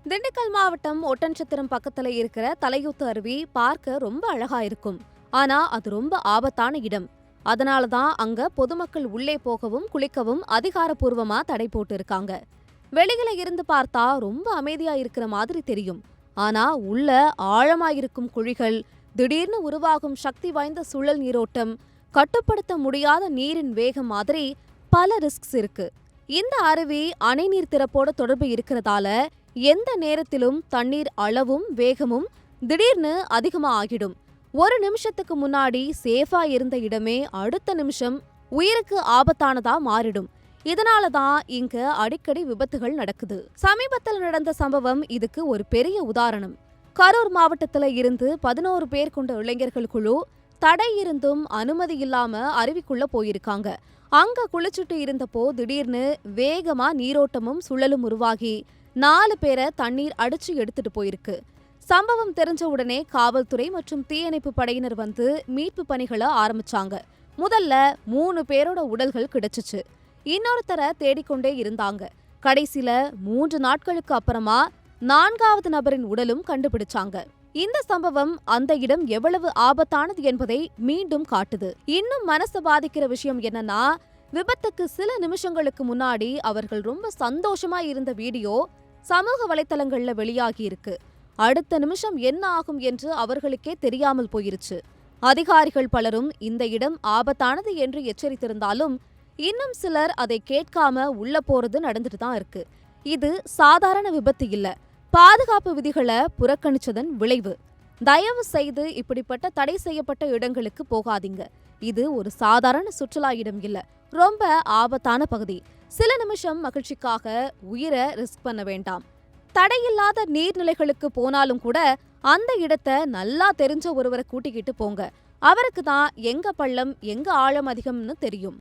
திண்டுக்கல் மாவட்டம் ஒட்டன்சத்திரம் பக்கத்துல இருக்கிற தலையூத்து அருவி பார்க்க ரொம்ப அழகா இருக்கும். ஆனா அது ரொம்ப ஆபத்தான இடம். அதனாலதான் அங்க பொதுமக்கள் உள்ளே போகவும் குளிக்கவும் அதிகாரப்பூர்வமா தடை போட்டு இருக்காங்க. வெளியில இருந்து பார்த்தா ரொம்ப அமைதியா இருக்கிற மாதிரி தெரியும். ஆனா உள்ள ஆழமாயிருக்கும் குழிகள், திடீர்னு உருவாகும் சக்தி வாய்ந்த சுழல் நீரோட்டம், கட்டுப்படுத்த முடியாத நீரின் வேகம் மாதிரி பல ரிஸ்க்ஸ் இருக்கு. இந்த அருவி அணை நீர் திறப்போட தொடர்பு இருக்கிறதால எந்த நேரத்திலும் தண்ணீர் அளவும் வேகமும் திடீர்னு அதிகமா ஆகிடும். ஒரு நிமிஷத்துக்கு முன்னாடி சேஃபா இருந்த இடமே அடுத்த நிமிஷம் உயிருக்கு ஆபத்தானதா மாறிடும். இதனாலதான் இங்க அடிக்கடி விபத்துகள் நடக்குது. சமீபத்தில் நடந்த சம்பவம் இதுக்கு ஒரு பெரிய உதாரணம். கரூர் மாவட்டத்துல இருந்து 11 பேர் கொண்ட இளைஞர்கள் குழு தடை இருந்தும் அனுமதி இல்லாம அருவிக்குள்ள போயிருக்காங்க. அங்க குளிச்சுட்டு இருந்தப்போ திடீர்னு வேகமா நீரோட்டமும் சுழலும் உருவாகி 4 பேரை தண்ணீர் அடிச்சு எடுத்துட்டு போயிருக்கு. சம்பவம் தெரிஞ்ச உடனே காவல்துறை மற்றும் தீயணைப்பு படையினர் வந்து மீட்பு பணிகளை ஆரம்பிச்சாங்க. முதல்ல 3 பேரோட உடல்கள் கிடைச்சிச்சு. இன்னொருத்தரை தேடிக்கொண்டே இருந்தாங்க. கடைசியில 3 நாட்களுக்கு அப்புறமா 4வது நபரின் உடலும் கண்டுபிடிச்சாங்க. இந்த சம்பவம் அந்த இடம் எவ்வளவு ஆபத்தானது என்பதை மீண்டும் காட்டுது. இன்னும் மனசு பாதிக்கிற விஷயம் என்னன்னா, விபத்துக்கு சில நிமிஷங்களுக்கு முன்னாடி அவர்கள் ரொம்ப சந்தோஷமா இருந்த வீடியோ சமூக வலைத்தளங்கள்ல வெளியாகி இருக்கு. அடுத்த நிமிஷம் என்ன ஆகும் என்று அவர்களுக்கே தெரியாமல் போயிருச்சு. அதிகாரிகள் பலரும் இந்த இடம் ஆபத்தானது என்று எச்சரித்திருந்தாலும் இன்னும் சிலர் அதை கேட்காம உள்ள போறது நடந்துட்டு தான் இருக்கு. இது சாதாரண விபத்து இல்ல, பாதுகாப்பு விதிகளை புறக்கணிச்சதன் விளைவு. தயவு செய்து இப்படிப்பட்ட தடை செய்யப்பட்ட இடங்களுக்கு போகாதீங்க. இது ஒரு சாதாரண சுற்றுலா இடம் இல்ல, ரொம்ப ஆபத்தான பகுதி. சில நிமிஷம் மகிழ்ச்சிக்காக உயிரை ரிஸ்க் பண்ண வேண்டாம். தடையில்லாத நீர்நிலைகளுக்கு போனாலும் கூட அந்த இடத்தை நல்லா தெரிஞ்ச ஒருவரை கூட்டிக்கிட்டு போங்க. அவருக்கு தான் எங்க பள்ளம் எங்க ஆழம் அதிகம்னு தெரியும்.